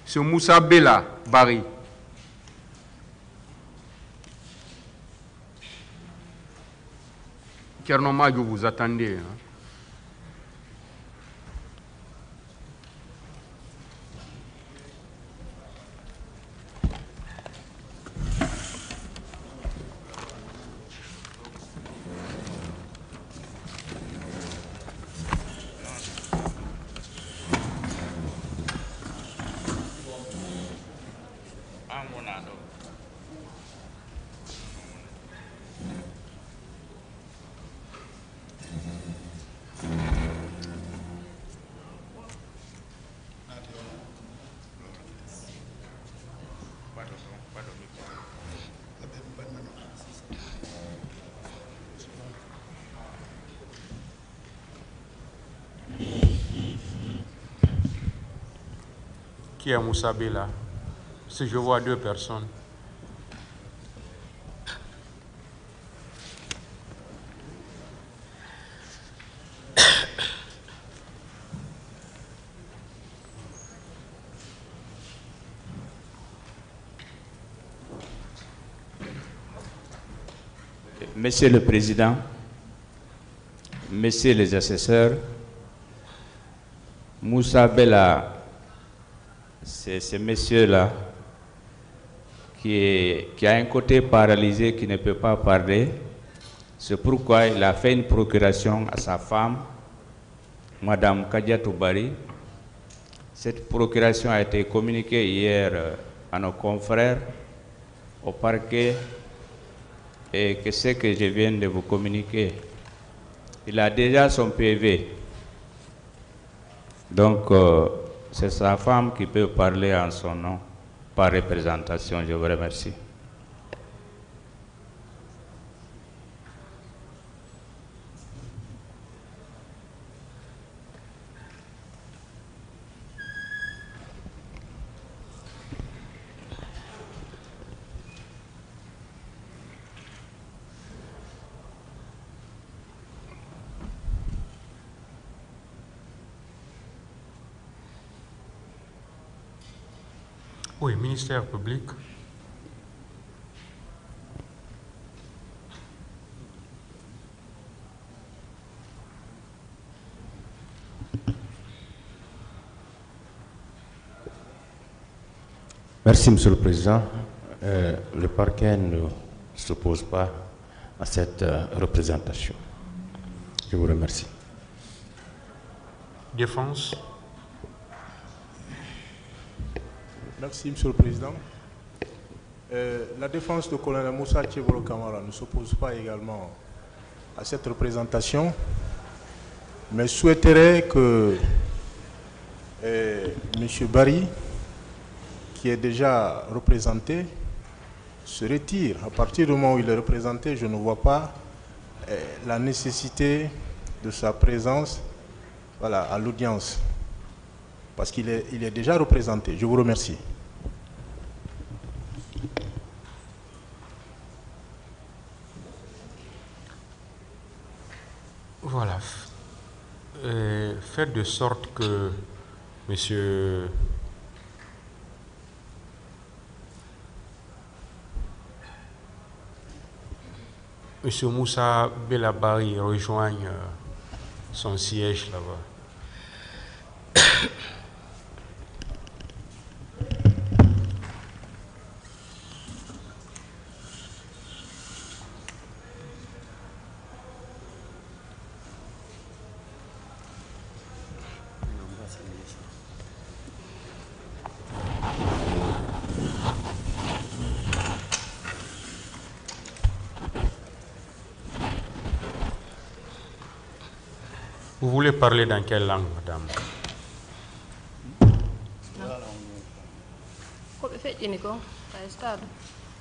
M. Moussa Bella Barry. Kerno Madio, vous attendez. Hein? Qui est Moussa Bella? Si je vois deux personnes. Monsieur le Président, Messieurs les assesseurs, Moussa Bella, c'est ce monsieur-là qui a un côté paralysé, qui ne peut pas parler. C'est pourquoi il a fait une procuration à sa femme, Madame Kadiatou Bari. Cette procuration a été communiquée hier à nos confrères au parquet, et que ce que je viens de vous communiquer, il a déjà son PV. Donc, c'est sa femme qui peut parler en son nom, par représentation. Je vous remercie. Oui, ministère public. Merci, Monsieur le Président. Le parquet ne s'oppose pas à cette représentation. Je vous remercie. Défense. Merci, Monsieur le Président. La défense de colonel Moussa Tchebolo Kamara ne s'oppose pas également à cette représentation, mais souhaiterait que M. Barry, qui est déjà représenté, se retire. À partir du moment où il est représenté, je ne vois pas la nécessité de sa présence, voilà, à l'audience, parce qu'il est déjà représenté. Je vous remercie. Voilà. Faites de sorte que Monsieur Moussa Bella Barry rejoigne son siège là-bas. Vous voulez parler dans quelle langue, madame?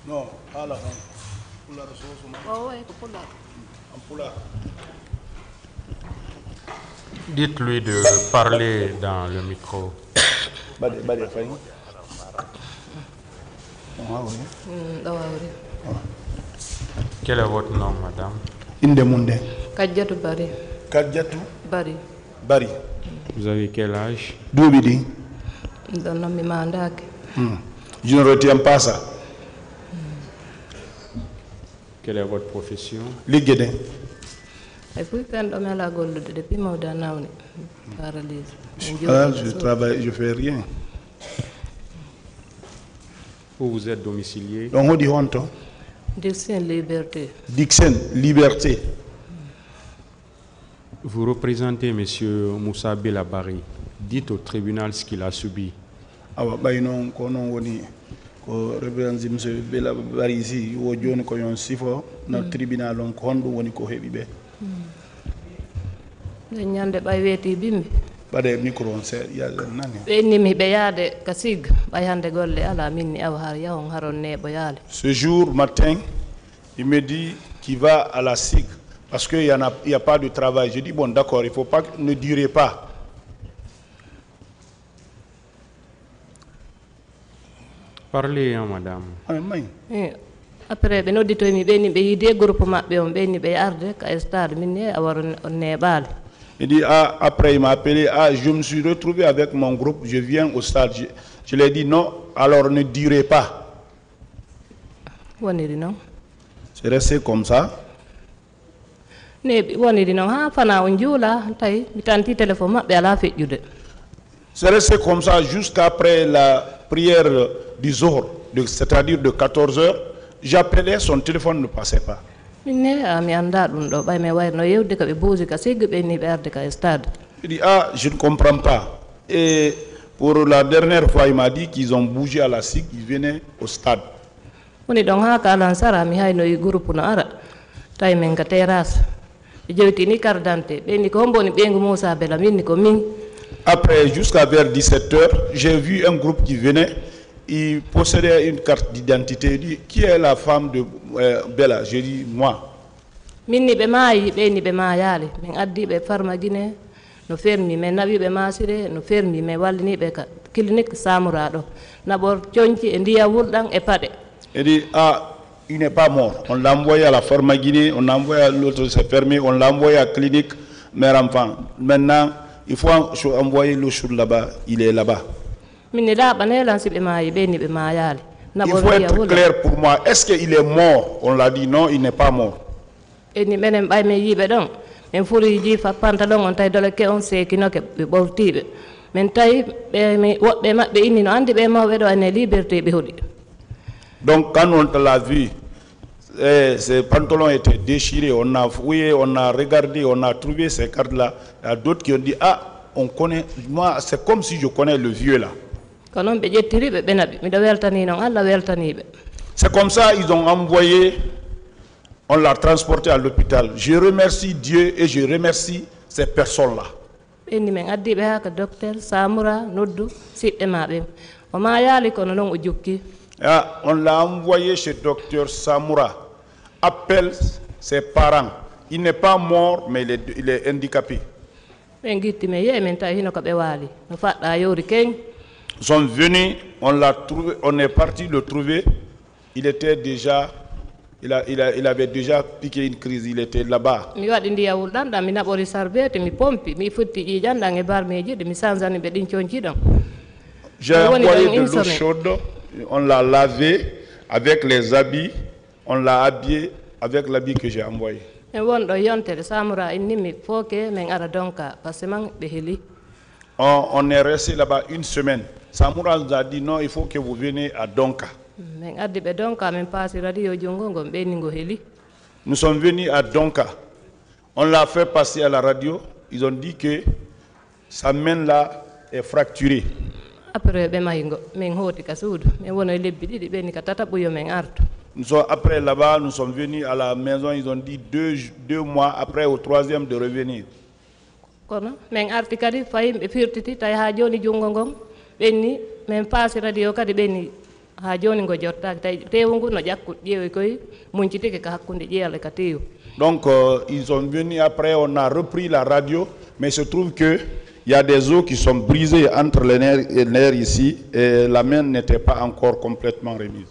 Non, Dites-lui de parler dans le micro. Quel est votre nom, madame? Indemunde. Kadiatou Bari. Kadiatou Bari. Bari. Vous avez quel âge? Dubidi. Je ne retiens pas ça. Quelle est votre profession? Les Guédins. Je travaille, je fais rien. Où vous êtes domicilié? Donc on dit honto. Dixon Liberté. Dixon Liberté. Vous représentez M. Moussa Belabari. Dites au tribunal ce qu'il a subi. Awa baynon ko non woni ko représente monsieur Belabari ici wo joni ko yon sifo na tribunal on ko hondo woni ko hebi be. Nyande bay weti bimbi. Bade micro on se ya nani. Be nimi be yaade kasig bay hande golle ala minni aw har yawon haron ne bo yale. Ce jour matin, il me dit qu'il va à la SIG parce qu'il y a pas de travail. Je dis bon d'accord, il faut pas ne durez pas. Parlez, hein, madame. Après be noddito mi be ni be yide groupe mabbe on be ni be arde ka stade minne awar ne bal. Il dit, ah, après il m'a appelé, ah, je me suis retrouvé avec mon groupe, je viens au stade. Je lui ai dit non, alors ne durez pas. C'est resté comme ça. C'est resté comme ça jusqu'après la prière du Zohar, c'est-à-dire de 14h. J'appelais, son téléphone ne passait pas. Il dit, ah, je ne comprends pas. Et pour la dernière fois, il m'a dit qu'ils ont bougé à la SIG, ils venaient au stade. Après, jusqu'à vers 17h, j'ai vu un groupe qui venait. Il possédait une carte d'identité. Il dit, qui est la femme de Bella? J'ai dit, moi. Minni be maayi be ni be maayale min addi be farma Guinée no fermi men nabi be masire no fermi me wallini be ka clinique Samura do nabor cionci e ndiya wuldan e pade. Il dit, ah, il n'est pas mort. On l'a envoyé à la Pharma Guinée, on l'a envoyé à l'autre, c'est fermé, on l'a envoyé à la clinique mère enfant. Maintenant, il faut envoyer le jour là-bas, il est là-bas. Il faut être clair pour moi. Est-ce qu'il est mort? On l'a dit non, il n'est pas mort. Donc, quand on l'a vu, ses pantalons étaient déchirés, on a fouillé, on a regardé, on a trouvé ces cartes-là. Il y a d'autres qui ont dit, ah, on connaît, moi, c'est comme si je connais le vieux là. C'est comme ça, ils ont envoyé, on l'a transporté à l'hôpital. Je remercie Dieu et je remercie ces personnes-là. Ah, on l'a envoyé chez docteur Samura. Appelle ses parents. Il n'est pas mort, mais il est handicapé. Ils sont venus, on l'a trouvé, on est parti le trouver. Il était déjà, il avait déjà piqué une crise, il était là-bas. J'ai envoyé de l'eau chaude, on l'a lavé avec les habits, on l'a habillé avec l'habit que j'ai envoyé. On est resté là-bas une semaine. Samura nous a dit non, il faut que vous veniez à Donka. Nous sommes venus à Donka. On l'a fait passer à la radio. Ils ont dit que sa main là est fracturée. Après là-bas, nous sommes venus à la maison. Ils ont dit deux mois après, au troisième, de revenir. Donc, ils sont venus après, on a repris la radio, mais il se trouve que il y a des os qui sont brisés entre les nerfs ici et la main n'était pas encore complètement remise.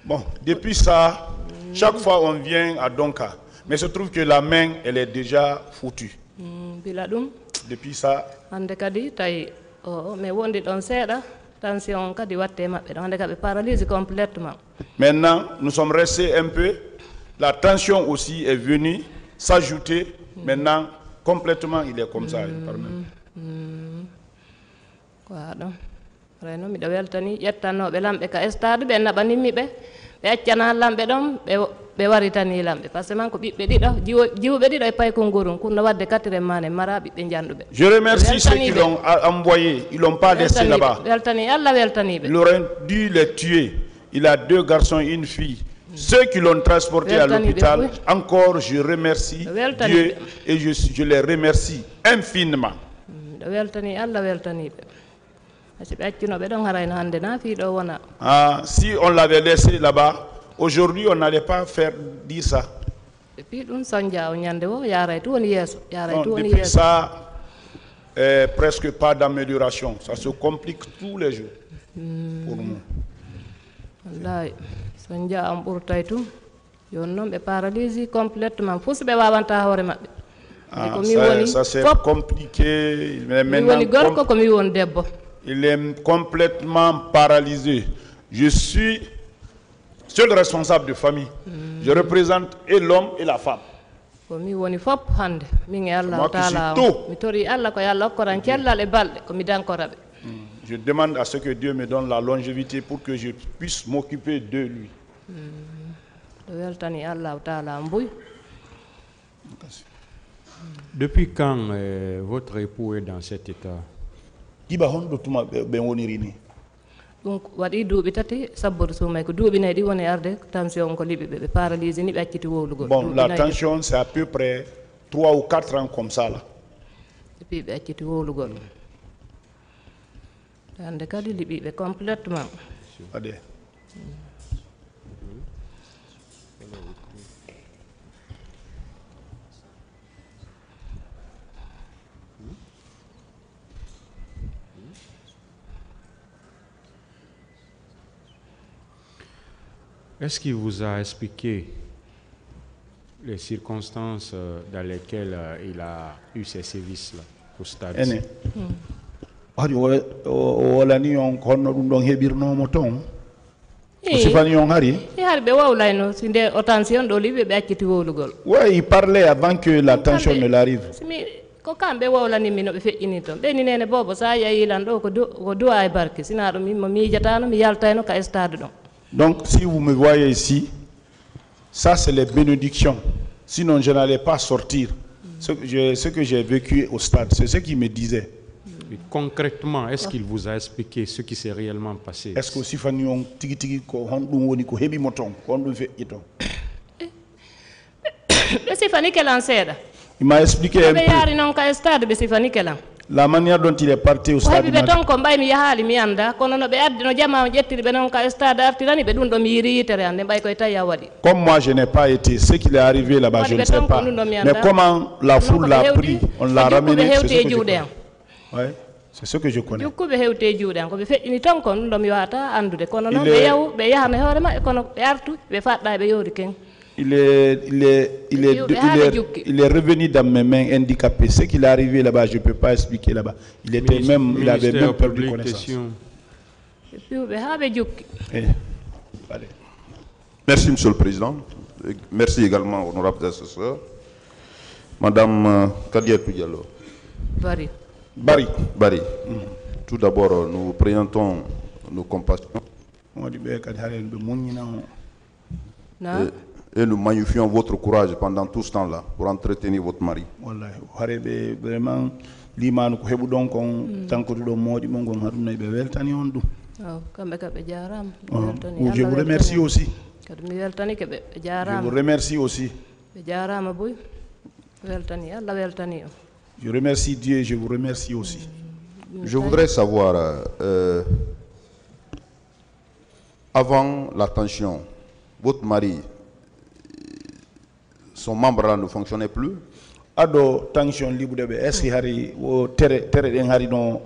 Bon, depuis ça, chaque fois on vient à Donka. Mais se trouve que la main, elle est déjà foutue. bila ɗum Depuis ça, hande kadi tawi mi wondi ɗon seeɗa tension kadi watte maɓɓe ɗon hande kadi ɓe paralyse complètement. maintenant, nous sommes restés un peu. La tension aussi est venue s'ajouter. Maintenant, complètement, il est comme ça. Quoi ɗon reno miɗo weltani ƴettannoɓe lamɓe ka stade ɓe naɓanimmi ɓe ɓe accana lamɓe ɗon ɓe waritani lamɓe par ce que man ko ɓiɓɓe ɗiɗo jiwɓe ɗiɗo e paykongorum kunno wadde 4e mane mara ɓiɓɓe janɗuɓe. Je remercie ceux qui l'ont envoyé. Ils l'ont pas laissé là-bas. weltani Allah weltaniɓe. Il aurait dû les tuer. Il a 2 garçons et une fille. Ceux qui l'ont transporté à l'hôpital, encore je remercie Dieu et je les remercie infiniment. weltani Allah weltaniɓe. Si on l'avait laissé là-bas, aujourd'hui on n'allait pas faire dire ça. Depuis ça, presque pas d'amélioration. Ça se complique tous les jours pour nous. Ça c'est compliqué. Il est complètement paralysé. Je suis seul responsable de famille. Je représente et l'homme et la femme. Moi qui suis tout. Je demande à ce que Dieu me donne la longévité pour que je puisse m'occuper de lui. Depuis quand votre époux est dans cet état? Donc waɗi duuɓi tati sabboro sumay ko duuɓi nayi ɗi woni arde tension ko liɓi ɓe paralysie ni ɓe acciti wowlugol. Bon, la tension c'est à peu près 3 ou 4 ans comme ça là. Et puis ɓe acciti wowlugol. Hande kadi liɓi ɓe complètement. Ade. Est-ce qu'il vous a expliqué les circonstances dans lesquelles il a eu ces services-là au stade? Oui, il parlait avant que la tension ne l'arrive. Donc, si vous me voyez ici, ça c'est les bénédictions. Sinon, je n'allais pas sortir. Ce que j'ai vécu au stade, c'est ce qu'il me disait. Et concrètement, est-ce qu'il vous a expliqué ce qui s'est réellement passé? Est-ce que si on tigi ko hondum woni ko hebi moton ko hondum fe ito? Il m'a expliqué un peu la manière dont il est parti au stade. Comme moi je n'ai pas été, ce qui est arrivé là-bas je ne sais pas. Mais comment la foule l'a pris, on l'a ramené, c'est ce que je connais. Il est revenu dans mes mains handicapé. Ce qu'il est arrivé là-bas, je ne peux pas expliquer là-bas. Il avait même perdu connaissance. Merci, Monsieur le Président. Merci également, honorables assesseurs. Madame Kadiatou Diallo. Bari. Tout d'abord, nous présentons nos compassions. Et nous magnifions votre courage pendant tout ce temps-là pour entretenir votre mari. Je vous remercie aussi. Je vous remercie aussi. Je remercie Dieu et je vous remercie aussi. Je voudrais savoir, avant la tension, votre mari, son membre-là ne fonctionnait plus? Ado tension libre de est-ce que hari o tere den hari no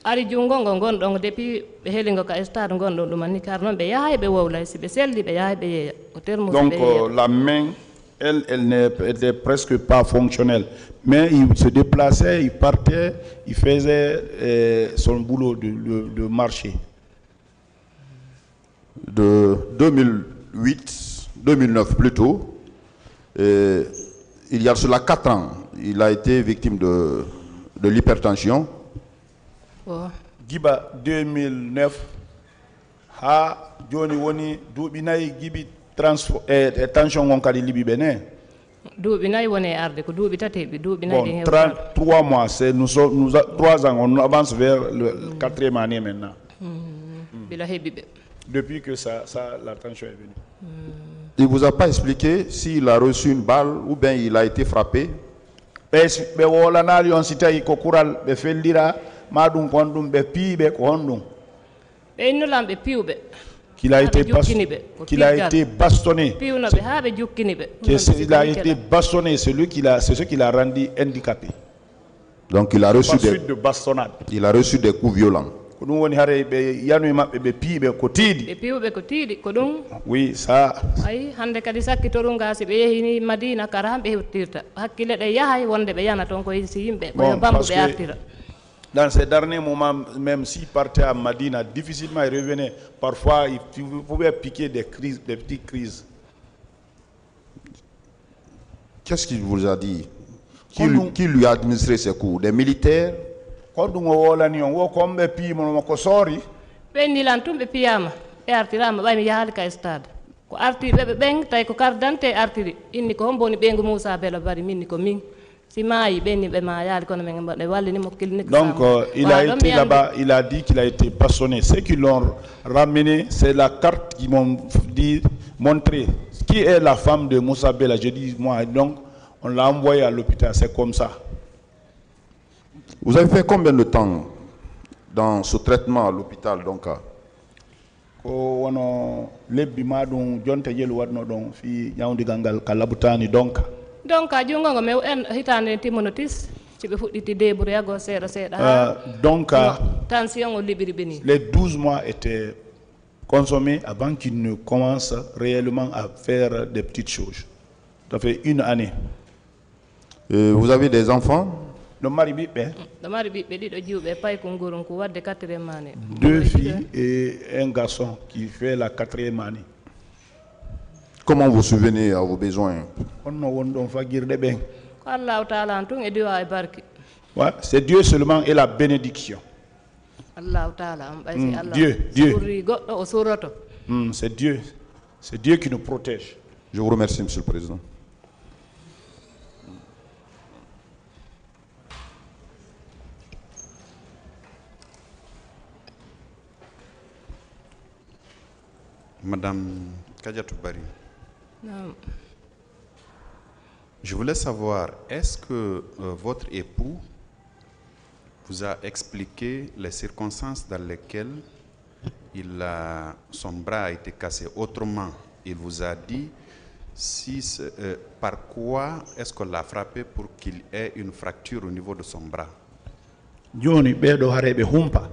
ari jungo gonɗon depuis ɓe heelingo ka stade gonɗon ɗumanni car noon ɓe yahay ɓe wowlay si ɓe selli ɓe yahay ɓe yeeya o terme. Donc la main Elle n'était presque pas fonctionnelle. Mais il se déplaçait, il partait, il faisait son boulot de marché. De 2009 plutôt, il y a cela 4 ans, il a été victime de l'hypertension. Giba 2009, ha Johnny Woni Dubinaï Gibi tension on kali libi bene. Bon, 3 mois, c'est nous 3 ans, on avance vers le 4e année maintenant. Depuis que la tension est venue. Il ne vous a pas expliqué s'il a reçu une balle ou bien il a été frappé? Qu'il a été bastonné. Il a été bastonné, c'est ce qui l'a rendu handicapé. Donc il a reçu des coups violents. Oui, ça. Dans ces derniers moments, même s'il partait à Madina, difficilement il revenait. Parfois, il pouvait piquer des petites crises. Qu'est-ce qu'il vous a dit? Qui lui a administré ces coups? Des militaires? Donc, il a été là-bas, il a dit qu'il a été bastonné. Ceux qui l'ont ramené, c'est la carte qu'ils m'ont montré. Qui est la femme de Moussa Bella? Je dis, moi, donc, on l'a envoyé à l'hôpital, c'est comme ça. Vous avez fait combien de temps dans ce traitement à l'hôpital donc? Les 12 mois étaient consommés avant qu'il ne commence réellement à faire des petites choses. Ça fait 1 année. Vous avez des enfants? 2 filles et un garçon qui fait la 4e année. Comment vous souvenez à vos besoins? Ouais, c'est Dieu seulement et la bénédiction. C'est Dieu. C'est Dieu qui nous protège. Je vous remercie, Monsieur le Président. Madame Kadiatou Bari, je voulais savoir, est-ce que votre époux vous a expliqué les circonstances dans lesquelles son bras a été cassé? Autrement, il vous a dit par quoi est-ce qu'on l'a frappé pour qu'il ait une fracture au niveau de son bras? Joni bedo harebe humpa.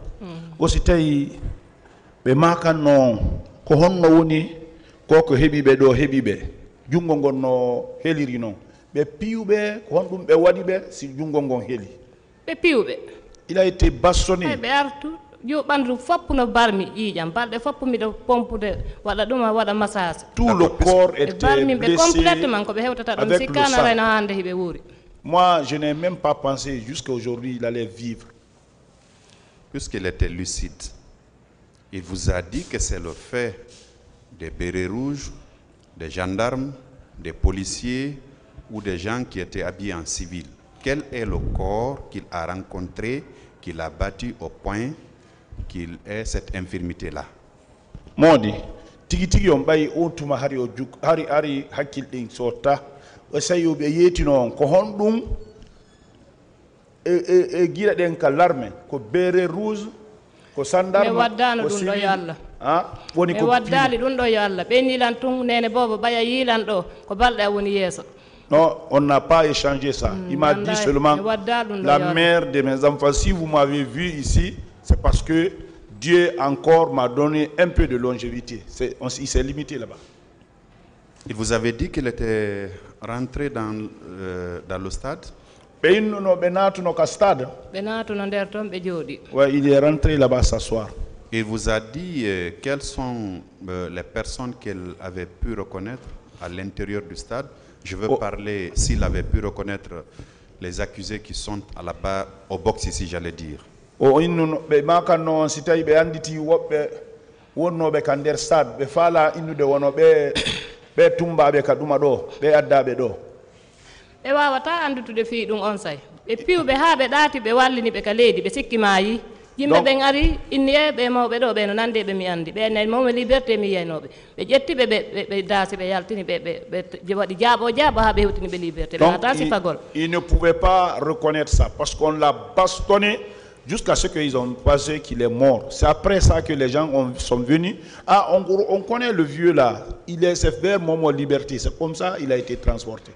Aussi tay be makano ko honno woni koko hebibe do hebibe jungo gonno heliri non be piube ko hondum be wadi be si jungo gon heli be piube. Il a été bastonné. Be artu yo bandu fop no barmi ijam balde fop mi do pompude wada duma wada massage. Tout le corps était blessé complètement ko be hewtata dum sikana rena hande hibe wuri. Moi, je n'ai même pas pensé jusqu'à aujourd'hui il allait vivre. Puisqu'il était lucide, il vous a dit que c'est le fait des bérets rouges, des gendarmes, des policiers ou des gens qui étaient habillés en civil. Quel est le corps qu'il a rencontré, qu'il a battu au point qu'il ait cette infirmité-là? Modi, tigi on bayi on tuma hari ojuk hari hakil ding sota o sayo be yetino ko hondum e gira den ka l'armée ko bérets rouge ko sandarme ko civil woni ko waddali dun do yo Allah be nilan tun nene bobo baya yilan do ko balde woni yeso. Non, on n'a pas échangé ça. Il m'a dit seulement la mère de mes enfants, si vous m'avez vu ici, c'est parce que Dieu encore m'a donné un peu de longévité. Il s'est limité là-bas. Il vous avait dit qu'il était rentré dans le stade? Ɓe innuno ɓe naatuno ka stade. ɓe naatuno nder toon ɓe jooɗi. Ouais, il est rentré là-bas s'asseoir. Il vous a dit quelles sont les personnes qu'elle avait pu reconnaître à l'intérieur du stade. Je veux parler, s'il avait pu reconnaître les accusés qui sont à la barre, au box ici, j'allais dire. O innuno ɓe makanno on si tawi ɓe anditi woɓɓe wonnoɓe ka nder stade ɓe faala innude wono ɓe tumbaɓe ka ɗuma ɗo ɓe addaɓe ɗo. ɓe wawata andutude fii ɗum on say ɓe piwɓe haa ɓe ɗaati ɓe wallini ɓe ka leydi ɓe sikki maayi yimɓe ɓen ari inni e ɓe mawɓe ɗo ɓe no nande ɓe mi andi ɓe nayi mawɓe liberté mi yiyaynoɓe ɓe ƴetti ɓe daasi ɓe yaltini ɓe waɗi jaabo haa ɓe hewtini ɓe liberté ɓe wata sifagol. Il ne pouvait pas reconnaître ça parce qu'on l'a bastonné jusqu'à ce qu'ils ont pensé qu'il est mort. C'est après ça que les gens sont venus. Ah, on connaît le vieux là, c'est vers Momo Liberté, c'est comme ça il a été transporté.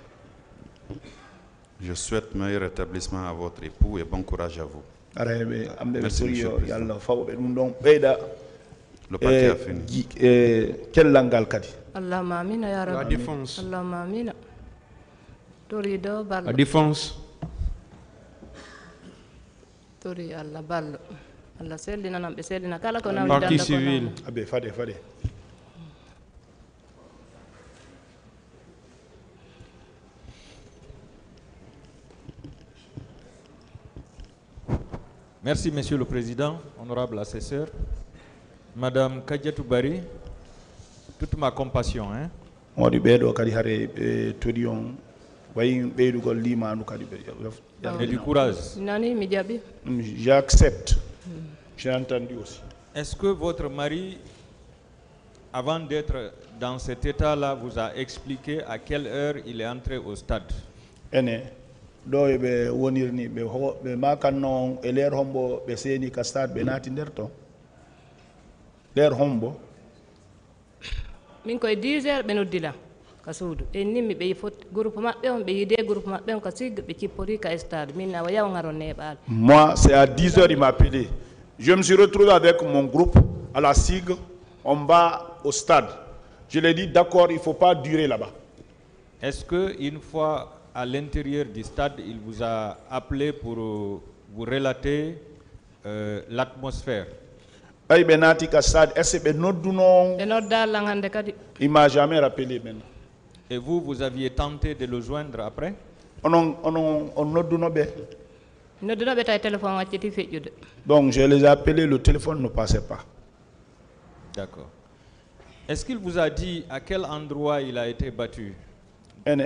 Je souhaite meilleur rétablissement à votre époux et bon courage à vous. Merci, monsieur le président. Le parti a fini. Quelle langue al-Kadi? La défense. La défense. Parti civil. Fade. Merci, Monsieur le Président, honorable assesseur. Madame Kadiatou Bari, toute ma compassion. Et du courage. J'accepte. J'ai entendu aussi. Est-ce que votre mari, avant d'être dans cet état-là, vous a expliqué à quelle heure il est entré au stade? Do be wonirni be makanno e ler hombo be seni ka stade be nati nder to ler hombo min koye 10 heures be noddila ka suudu e nimmi be fot groupe mabbe on be yide groupe mabbe on ka sig be cippori ka stade min na yaw ngaron nebal. Moi c'est à 10 heures il m'a appelé. Je me suis retrouvé avec mon groupe à la SIG, on va au stade. Je lui ai dit d'accord, il faut pas durer là-bas. Est-ce que une fois à l'intérieur du stade, il vous a appelé pour vous relater l'atmosphère? Il m'a jamais rappelé maintenant. Et vous aviez tenté de le joindre après? Donc je les ai appelés, le téléphone ne passait pas. D'accord. Est-ce qu'il vous a dit à quel endroit il a été battu? Il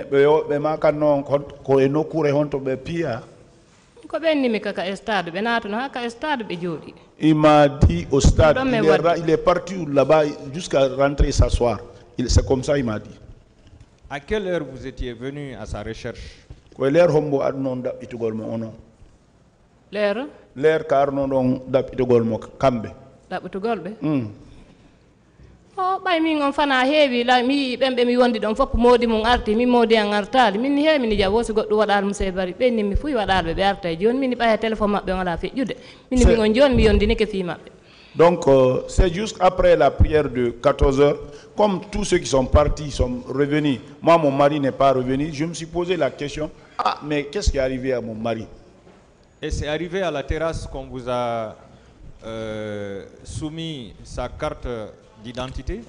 m'a dit au stade, il est parti là-bas jusqu'à rentrer s'asseoir. C'est comme ça il m'a dit. À quelle heure vous étiez venu à sa recherche? L'air car non d'apitogolmo kambe. Oh, bay min on fana heewi la mi ɓemɓe mi wondi ɗon fof moodi mum arti min moodi an artaali min heewi ni jabo so goɗɗo waɗaali monsieur Bari ɓenni mi fuyi waɗaali ɓe arta e joni min ɓaya téléphone maɓɓe on ala feƴƴude min min on joni mi yondinike fii maɓɓe. Donc c'est juste après la prière de 14 heures, comme tous ceux qui sont partis sont revenus, moi mon mari n'est pas revenu, je me suis posé la question, ah mais qu'est-ce qui est arrivé à mon mari? Et c'est arrivé à la terrasse qu'on vous a soumis sa carte d'identité?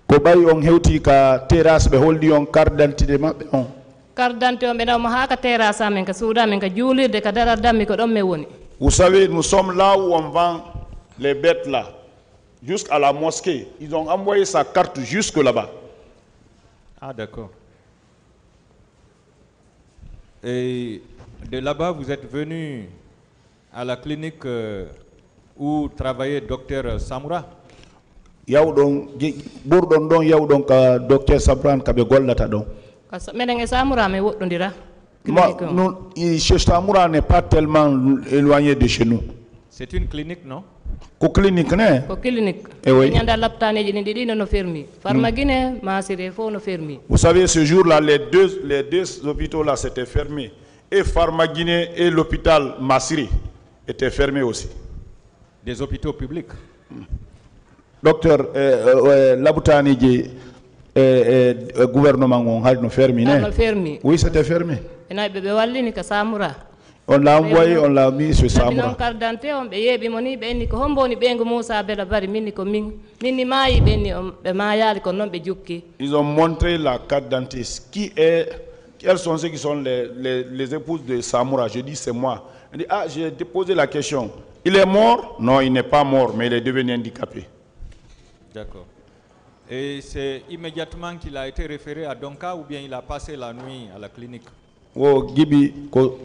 Ko bay on hewti ka terrasse be holdi on carte d'identité mabbe on. Carte d'identité on be daw ma ha ka terrasse amen ka souda men ka juulirde ka darar dammi ko don me woni. Vous savez, nous sommes là où on vend les bêtes là, jusqu'à la mosquée. Ils ont envoyé sa carte jusque là-bas. Ah d'accord. Et de là-bas, vous êtes venu à la clinique où travaillait docteur Samoura? Yawdon burdon don yawdon ka docteur Sabran ka be gollata don. Meden e Samoura me woddondira. Chez Samoura n'est pas tellement éloigné de chez nous. C'est une clinique, non? Ko clinique ne? Ko clinique. Eh oui. Nyanda laptaneji ni didi no fermi. Farmagine masire fo no fermi. Vous savez, ce jour-là, les deux hôpitaux là s'étaient fermés. Et Farmagine et l'hôpital Massiri étaient fermés aussi. Des hôpitaux publics? Docteur Laboutani, gouvernement on a fermé. Oui, c'était fermé. On l'a envoyé, on l'a mis sur Samoura. Ils ont montré la carte d'identité. Quels sont ceux qui sont les épouses de Samoura? Je dis c'est moi. Il dit, ah, j'ai déposé la question. Il est mort? Non, il n'est pas mort, mais il est devenu handicapé. D'accord. Et c'est immédiatement qu'il a été référé à Donka ou bien il a passé la nuit à la clinique? Oh, Gibi,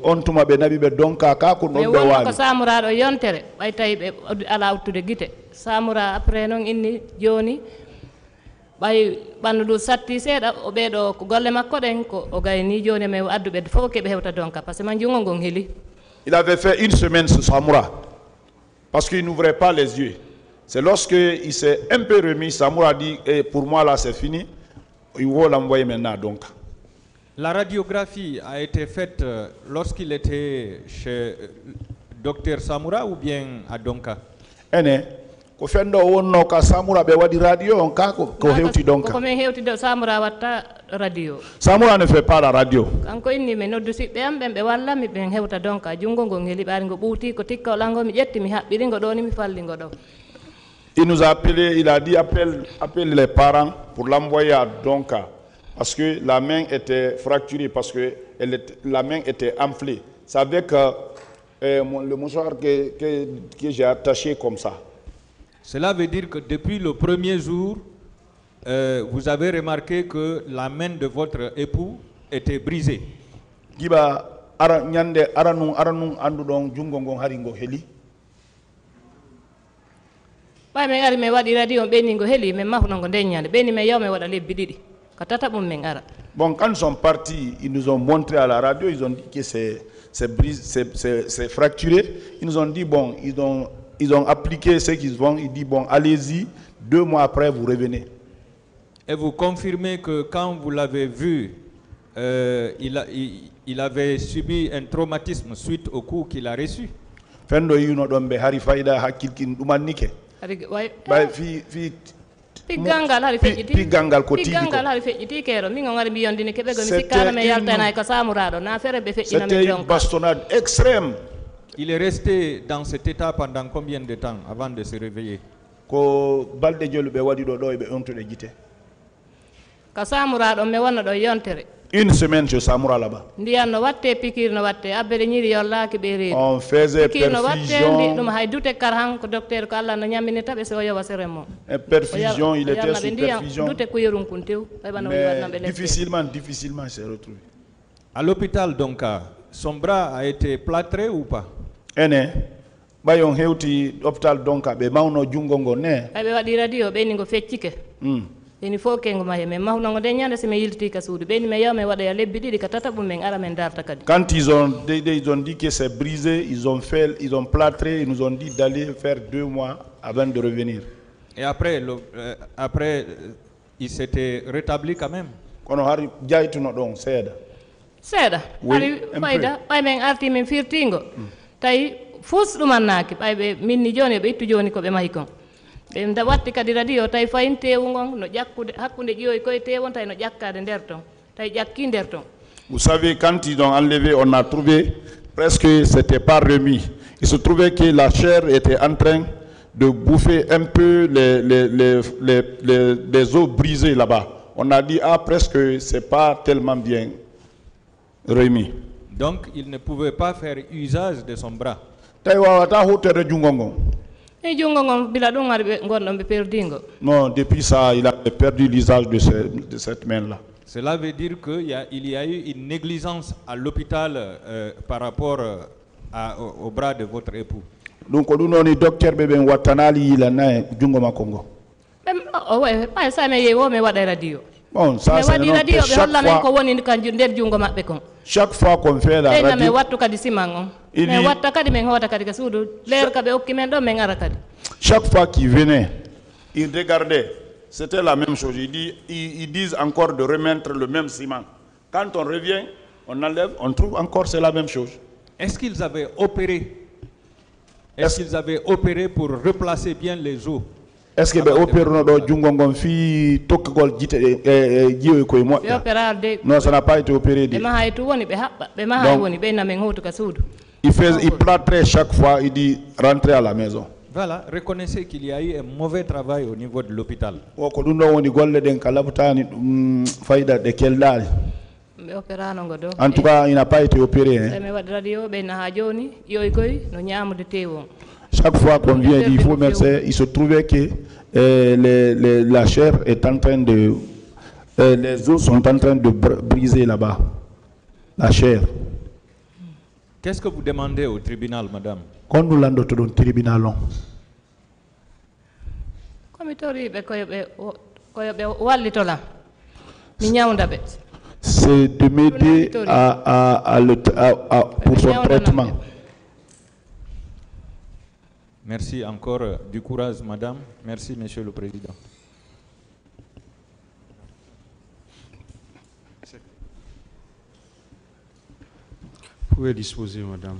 on tuma be nabi be Donka ka ko non be wali. Samura do yontere bay tay be ala awtude gite. Samura après non inni joni bay bandu satti seeda o be do ko golle makko den ko o gayni joni me addu be fofo ke be hewta Donka parce que man jungo ngon heli. Il avait fait une semaine sur Samoura parce qu'il n'ouvrait pas les yeux. C'est lorsque il s'est un peu remis, Samoura a dit pour moi là c'est fini, il va l'envoyer maintenant à Donka. La radiographie a été faite lorsqu'il était chez Dr Samoura ou bien à Donka? Ko fendo wonno ka Samoura be wadi radio on ka ko hewti Donka. Ko men hewti do Samoura watta radio. Samoura ne fait pas la radio. Kanko inni me noddu sibbe am be walla mi ben hewta Donka jungo ngon heli bari ngo buuti ko tikka lango mi jetti mi habbiri ngo do ni mi falli ngo do. Il nous a appelé, il a dit appelle les parents pour l'envoyer à Donka parce que la main était fracturée, parce que la main était enflée. C'est avec le mouchoir que j'ai attaché comme ça. Cela veut dire que depuis le premier jour, vous avez remarqué que la main de votre époux était brisée. Giba ara nyande aranun andu don jungo ngon hari ngo heli. Bay men ari me wadi radio beni ngo heli men mahuno ngo denyande beni me yaw me wada lebbi didi katata bum men ara. Bon, quand ils sont partis, ils nous ont montré à la radio, ils ont dit que c'est fracturé. Ils nous ont dit bon, ils ont appliqué ce qu'ils vont, ils disent bon, allez-y, 2 mois après vous revenez. Et vous confirmez que quand vous l'avez vu, il avait subi un traumatisme suite au coup qu'il a reçu. Fendo yuno dombe hari faida hakilkin dumanike. Ba fi Pigangal hari fejiti. Pigangal ko tigi. Pigangal hari fejiti kero mi ngari biyondini kebe go mi sikana me yaltana ko samurado na fere be fejina me C'était une bastonnade extrême. Il est resté dans cet état pendant combien de temps avant de se réveiller? Ko balde jolu be wadi do be onto de gite. Ka samurado me wona do yontere. Une semaine chez Samoura là-bas. On faisait perfusion. Perfusion, il était sous perfusion. Mais difficilement il s'est retrouvé. À l'hôpital donc, son bras a été plâtré ou pas? Bayon heuti hôpital donc be mawno jungo ngone. Be wadi radio be ni go feccike. Eni fo kengo maye me mahno ngode nyande se me yilti ka suudu be ni me yaw me wada ya lebbi didi ka tata bum men ara men darta kadi. Quand ils ont dit que c'est brisé, ils ont plâtré, ils nous ont dit d'aller faire 2 mois avant de revenir. Et après il s'était rétabli quand même. Kono hari jaytu no don seda. Seda. Ari fayda bay men arti men firtingo. Tay fus dumannaki bay be minni joni be ittu joni ko be mahi kon. Da watti kadi radio tay fayin tewungon no jakkude hakkunde jiyoy koy tewon tay no jakkade nder ton tay jakki nder ton. Vous savez, quand ils ont enlevé, on a trouvé presque c'était pas remis. Il se trouvait que la chair était en train de bouffer un peu les os brisés là-bas. On a dit ah presque c'est pas tellement bien remis. Donc il ne pouvait pas faire usage de son bras. Non, depuis ça, il a perdu l'usage de cette main-là. Cela veut dire qu'il y a eu une négligence à l'hôpital par rapport au bras de votre époux. Donc, nous avons un docteur bébé Watanali, il a un Djungo Makongo. Bon, ça c'est chaque fois qu'on fait la radio, chaque fois qu'il venait, il regardait, c'était la même chose. Ils disent encore de remettre le même ciment. Quand on revient, on enlève, on trouve encore c'est la même chose. Est-ce qu'ils avaient opéré? Est-ce qu'ils avaient opéré pour replacer bien les os? est ce que ɓe opérno ɗo jungo ngon fi tokkugol jite jiyoy koye moƴƴa non ça n'a pas été opéré dit il plâtrait chaque fois il dit rentrer à la maison. Voilà, reconnaissez qu'il y a eu un mauvais travail au niveau de l'hôpital. O ko ɗum ɗo woni golle ɗen ka labtani fayida ɗe kelɗali. En tout cas, il n'a pas été opéré. Hein. Chaque fois qu'on vient dire il faut médecin, il se trouvait que la chair est en train de... les os sont en train de briser là-bas. La chair. Qu'est-ce que vous demandez au tribunal, madame? Quand nous l'avons dans le tribunal, c'est de m'aider pour son traitement. Merci encore du courage, madame. Merci, monsieur le président. Vous pouvez disposer, madame.